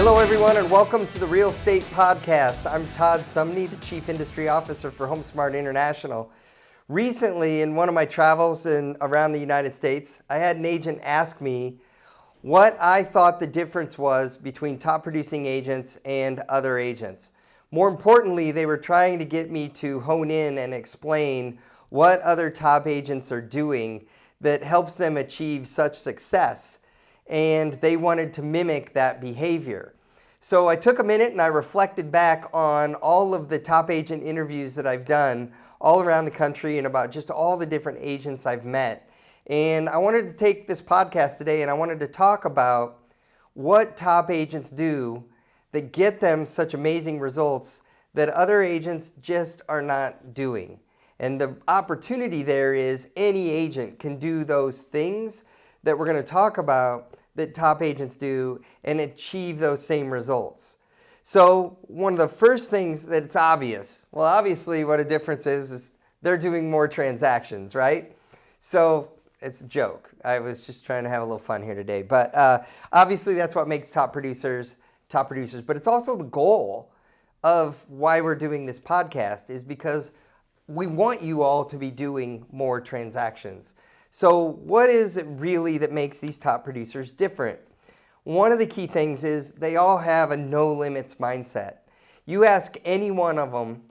Hello, everyone, and welcome to the Real Estate Podcast. I'm Todd Sumney, the Chief Industry Officer for HomeSmart International. Recently, in one of my travels around the United States, I had an agent ask me what I thought the difference was between top producing agents and other agents. More importantly, they were trying to get me to hone in and explain what other top agents are doing that helps them achieve such success, and they wanted to mimic that behavior. So I took a minute and I reflected back on all of the top agent interviews that I've done all around the country and about just all the different agents I've met. And I wanted to take this podcast today and I wanted to talk about what top agents do that get them such amazing results that other agents just are not doing. And the opportunity there is any agent can do those things that we're going to talk about that top agents do and achieve those same results. So one of the first things that's obvious, well, obviously what a difference is they're doing more transactions, right? So it's a joke. I was just trying to have a little fun here today. But obviously that's what makes top producers. But it's also the goal of why we're doing this podcast is because we want you all to be doing more transactions. So what is it really that makes these top producers different? One of the key things is they all have a no limits mindset. You ask any one of them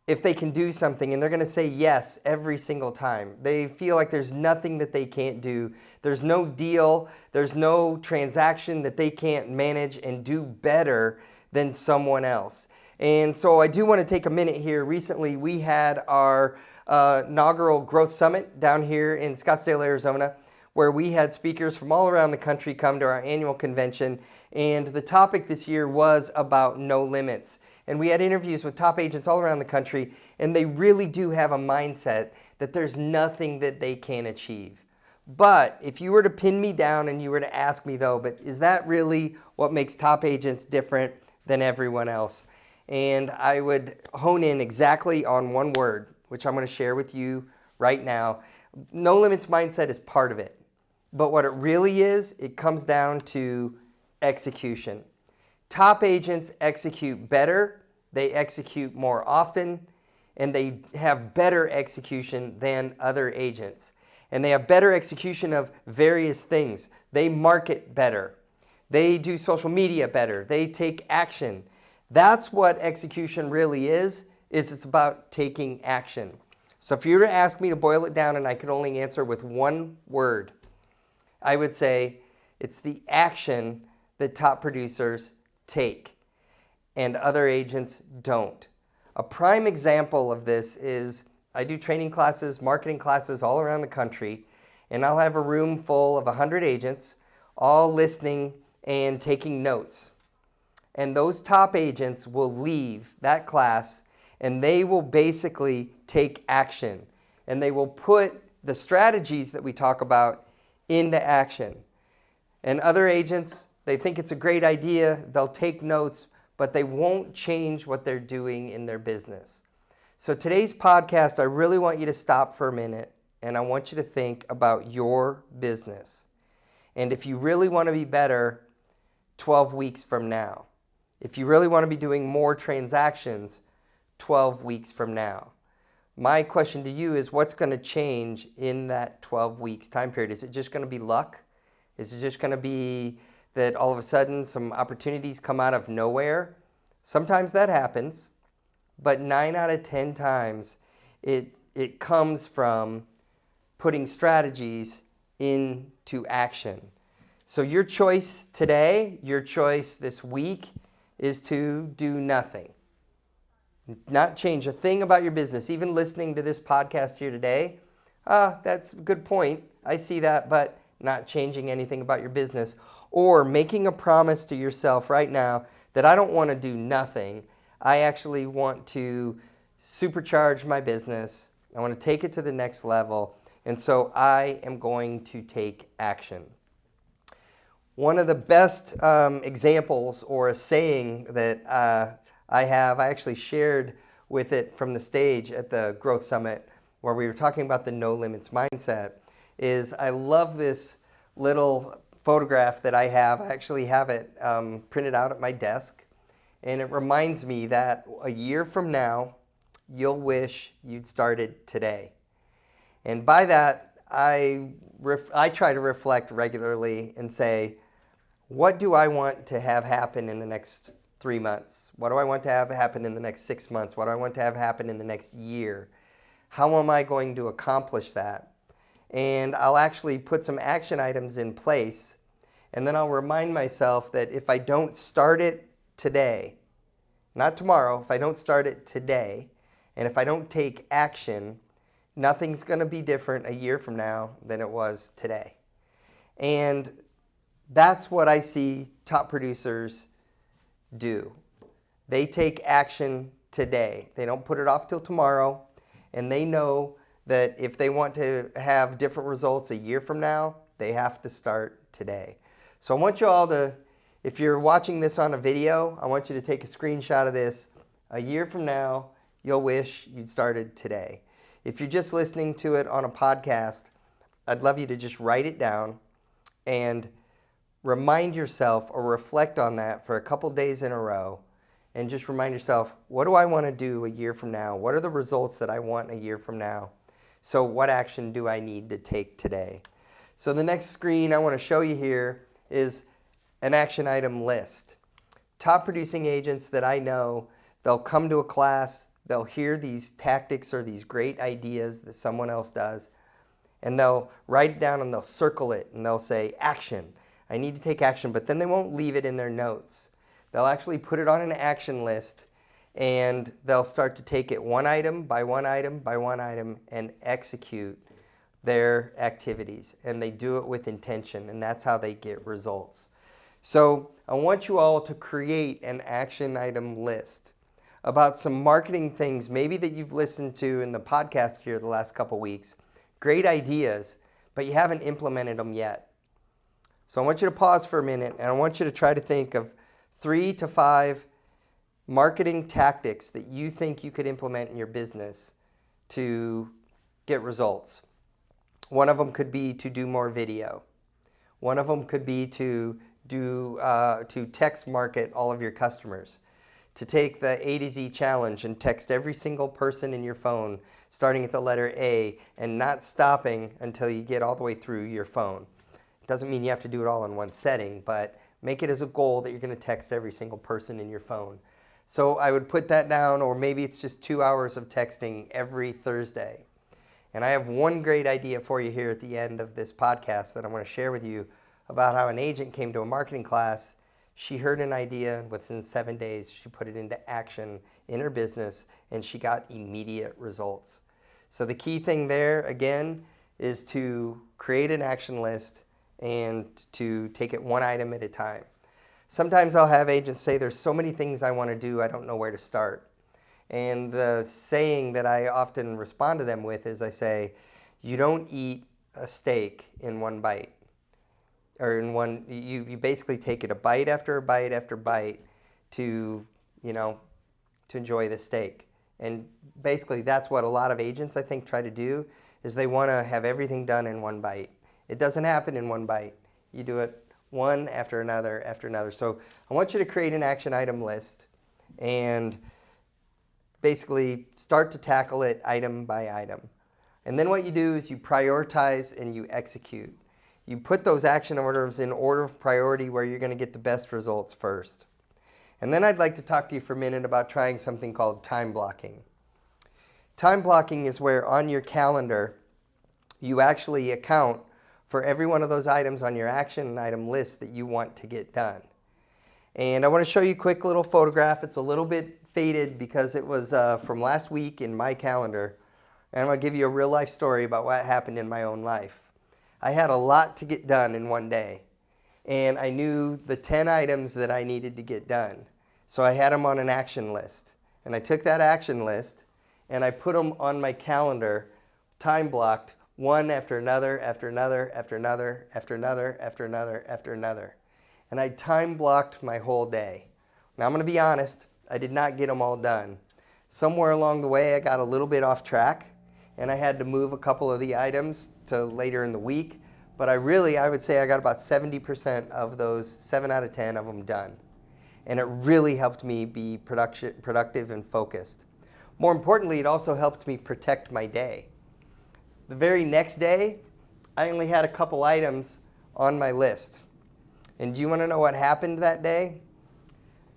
if they can do something and they're going to say yes every single time. They feel like there's nothing that they can't do. There's no deal, there's no transaction that they can't manage and do better than someone else. And so I do want to take a minute here. Recently we had our inaugural Growth Summit down here in Scottsdale, Arizona, where we had speakers from all around the country come to our annual convention. And the topic this year was about no limits. And we had interviews with top agents all around the country, and they really do have a mindset that there's nothing that they can't achieve. But if you were to pin me down and you were to ask me though, but is that really what makes top agents different than everyone else? And I would hone in exactly on one word, which I'm going to share with you right now. No limits mindset is part of it. But what it really is, it comes down to execution. Top agents execute better, they execute more often, and they have better execution than other agents. And they have better execution of various things. They market better. They do social media better. They take action. That's what execution really is it's about taking action. So if you were to ask me to boil it down and I could only answer with one word, I would say it's the action that top producers take and other agents don't. A prime example of this is I do training classes, marketing classes all around the country, and I'll have a room full of 100 agents all listening and taking notes. And those top agents will leave that class and they will basically take action. And they will put the strategies that we talk about into action. And other agents, they think it's a great idea, they'll take notes, but they won't change what they're doing in their business. So today's podcast, I really want you to stop for a minute and I want you to think about your business. And if you really want to be better 12 weeks from now, if you really want to be doing more transactions 12 weeks from now, my question to you is what's going to change in that 12 weeks time period? Is it just going to be luck? Is it just going to be that all of a sudden some opportunities come out of nowhere? Sometimes that happens, but 9 out of 10 times it comes from putting strategies into action. So your choice today, your choice this week is to do nothing. Not change a thing about your business. Even listening to this podcast here today, that's a good point. I see that, but not changing anything about your business. Or making a promise to yourself right now that I don't want to do nothing. I actually want to supercharge my business. I want to take it to the next level. And so I am going to take action. One of the best examples or a saying that I actually shared with it from the stage at the Growth Summit where we were talking about the no limits mindset is I love this little photograph that I have. I actually have it printed out at my desk. And it reminds me that a year from now, you'll wish you'd started today. And by that, I try to reflect regularly and say, what do I want to have happen in the next 3 months? What do I want to have happen in the next 6 months? What do I want to have happen in the next year? How am I going to accomplish that? And I'll actually put some action items in place, and then I'll remind myself that if I don't start it today, not tomorrow, if I don't start it today, and if I don't take action, nothing's going to be different a year from now than it was today. And that's what I see top producers do. They take action today. They don't put it off till tomorrow, and they know that if they want to have different results a year from now, they have to start today. So I want you all to, if you're watching this on a video, I want you to take a screenshot of this. A year from now, you'll wish you'd started today. If you're just listening to it on a podcast, I'd love you to just write it down and remind yourself or reflect on that for a couple days in a row, and just remind yourself, what do I want to do a year from now? What are the results that I want a year from now? So what action do I need to take today? So the next screen I want to show you here is an action item list. Top producing agents that I know, they'll come to a class, they'll hear these tactics or these great ideas that someone else does, and they'll write it down and they'll circle it and they'll say, action. I need to take action, but then they won't leave it in their notes. They'll actually put it on an action list, and they'll start to take it one item by one item by one item and execute their activities. And they do it with intention, and that's how they get results. So I want you all to create an action item list about some marketing things maybe that you've listened to in the podcast here the last couple weeks. Great ideas, but you haven't implemented them yet. So I want you to pause for a minute, and I want you to try to think of 3 to 5 marketing tactics that you think you could implement in your business to get results. One of them could be to do more video. One of them could be to text market all of your customers. To take the A to Z challenge and text every single person in your phone, starting at the letter A and not stopping until you get all the way through your phone. It doesn't mean you have to do it all in one setting, but make it as a goal that you're going to text every single person in your phone. So I would put that down, or maybe it's just 2 hours of texting every Thursday. And I have one great idea for you here at the end of this podcast that I want to share with you about how an agent came to a marketing class. She heard an idea, within 7 days, she put it into action in her business, and she got immediate results. So the key thing there, again, is to create an action list and to take it one item at a time. Sometimes I'll have agents say, there's so many things I want to do, I don't know where to start. And the saying that I often respond to them with is I say, you don't eat a steak in one bite. Or in one, you basically take it a bite after bite after bite to enjoy the steak. And basically that's what a lot of agents, I think, try to do, is they want to have everything done in one bite. It doesn't happen in one bite. You do it one after another after another. So I want you to create an action item list and basically start to tackle it item by item. And then what you do is you prioritize and you execute. You put those action orders in order of priority where you're going to get the best results first. And then I'd like to talk to you for a minute about trying something called time blocking. Time blocking is where on your calendar you actually account for every one of those items on your action item list that you want to get done. And I want to show you a quick little photograph. It's a little bit faded because it was from last week in my calendar. And I'm going to give you a real life story about what happened in my own life. I had a lot to get done in one day. And I knew the 10 items that I needed to get done. So I had them on an action list. And I took that action list and I put them on my calendar, time blocked, one after another, after another, after another, after another, after another, after another. And I time blocked my whole day. Now I'm going to be honest, I did not get them all done. Somewhere along the way I got a little bit off track and I had to move a couple of the items to later in the week. but I would say I got about 70% of those, 7 out of 10 of them done. And it really helped me be productive and focused. More importantly, it also helped me protect my day. The very next day, I only had a couple items on my list. And do you want to know what happened that day?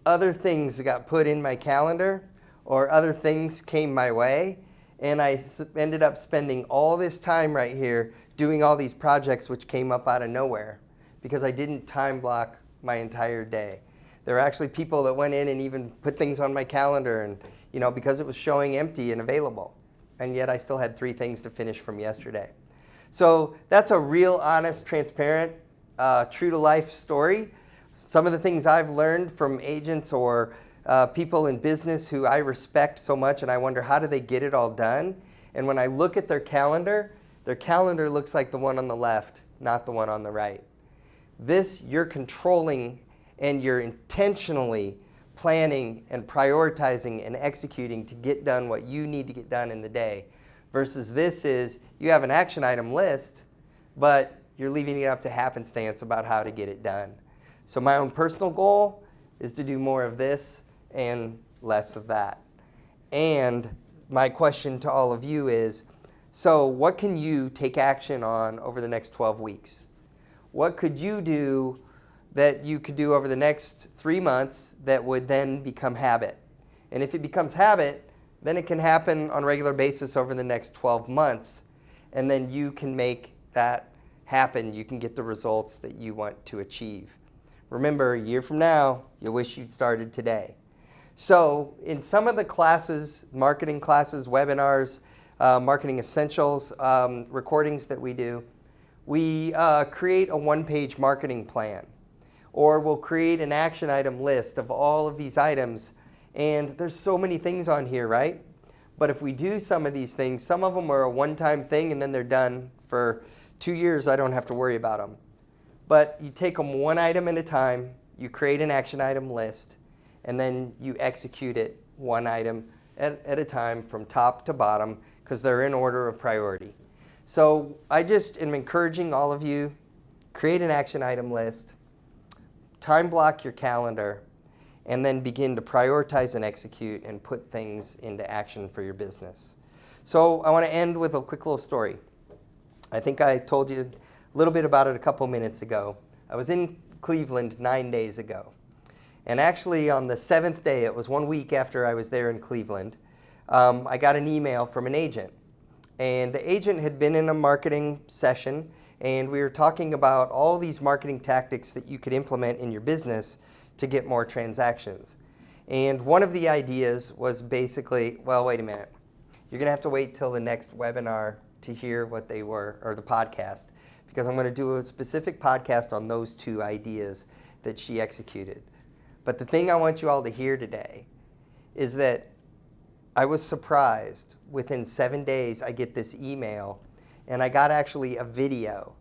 Other things got put in my calendar, or other things came my way, and I ended up spending all this time right here doing all these projects which came up out of nowhere because I didn't time block my entire day. There were actually people that went in and even put things on my calendar, and because it was showing empty and available, and yet I still had 3 things to finish from yesterday. So that's a real, honest, transparent, true-to-life story. Some of the things I've learned from agents or people in business who I respect so much, and I wonder, how do they get it all done? And when I look at their calendar looks like the one on the left, not the one on the right. This, you're controlling and you're intentionally planning and prioritizing and executing to get done what you need to get done in the day. Versus this is, you have an action item list, but you're leaving it up to happenstance about how to get it done. So my own personal goal is to do more of this and less of that. And my question to all of you is, so what can you take action on over the next 12 weeks? What could you do that you could do over the next 3 months that would then become habit? And if it becomes habit, then it can happen on a regular basis over the next 12 months. And then you can make that happen. You can get the results that you want to achieve. Remember, a year from now, you'll wish you'd started today. So in some of the classes, marketing classes, webinars, marketing essentials, recordings that we do, we create a 1-page marketing plan. Or we'll create an action item list of all of these items. And there's so many things on here, right? But if we do some of these things, some of them are a one-time thing and then they're done for 2 years. I don't have to worry about them. But you take them one item at a time, you create an action item list, and then you execute it one item at a time from top to bottom because they're in order of priority. So I just am encouraging all of you, create an action item list, time block your calendar, and then begin to prioritize and execute and put things into action for your business. So I want to end with a quick little story. I think I told you a little bit about it a couple minutes ago. I was in Cleveland 9 days ago. And actually on the 7th day, it was 1 week after I was there in Cleveland, I got an email from an agent. And the agent had been in a marketing session, and we were talking about all these marketing tactics that you could implement in your business to get more transactions. And one of the ideas was basically, well, wait a minute. You're going to have to wait till the next webinar to hear what they were, or the podcast, because I'm going to do a specific podcast on those 2 ideas that she executed. But the thing I want you all to hear today is that I was surprised. Within 7 days, I get this email, and I got actually a video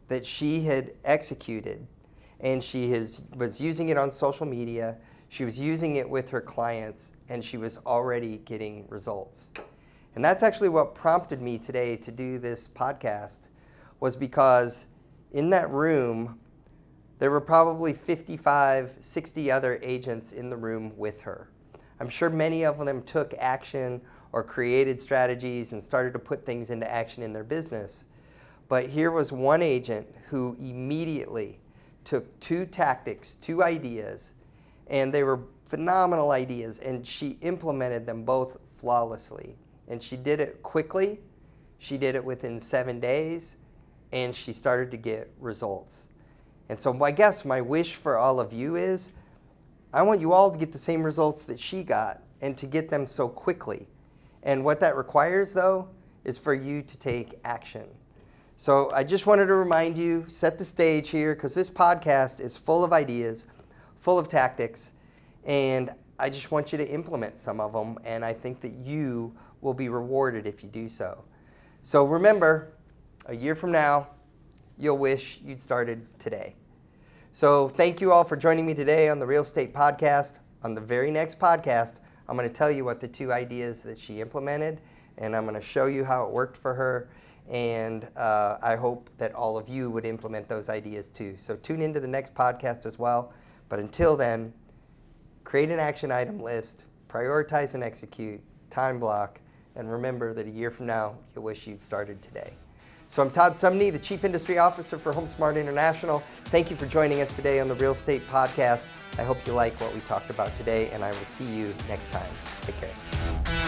that she had executed, and she was using it on social media. She was using it with her clients, and she was already getting results. And that's actually what prompted me today to do this podcast, was because in that room, there were probably 55, 60 other agents in the room with her. I'm sure many of them took action or created strategies and started to put things into action in their business. But here was one agent who immediately took 2 tactics, 2 ideas, and they were phenomenal ideas, and she implemented them both flawlessly. And she did it quickly, she did it within 7 days, and she started to get results. And so I guess my wish for all of you is, I want you all to get the same results that she got and to get them so quickly. And what that requires, though, is for you to take action. So I just wanted to remind you, set the stage here, because this podcast is full of ideas, full of tactics, and I just want you to implement some of them, and I think that you will be rewarded if you do so. So remember, a year from now, you'll wish you'd started today. So thank you all for joining me today on the Real Estate Podcast. On the very next podcast, I'm going to tell you what the 2 ideas that she implemented, and I'm going to show you how it worked for her. And I hope that all of you would implement those ideas too. So tune into the next podcast as well. But until then, create an action item list, prioritize and execute, time block, and remember that a year from now, you'll wish you'd started today. So I'm Todd Sumney, the Chief Industry Officer for HomeSmart International. Thank you for joining us today on the Real Estate Podcast. I hope you like what we talked about today, and I will see you next time. Take care.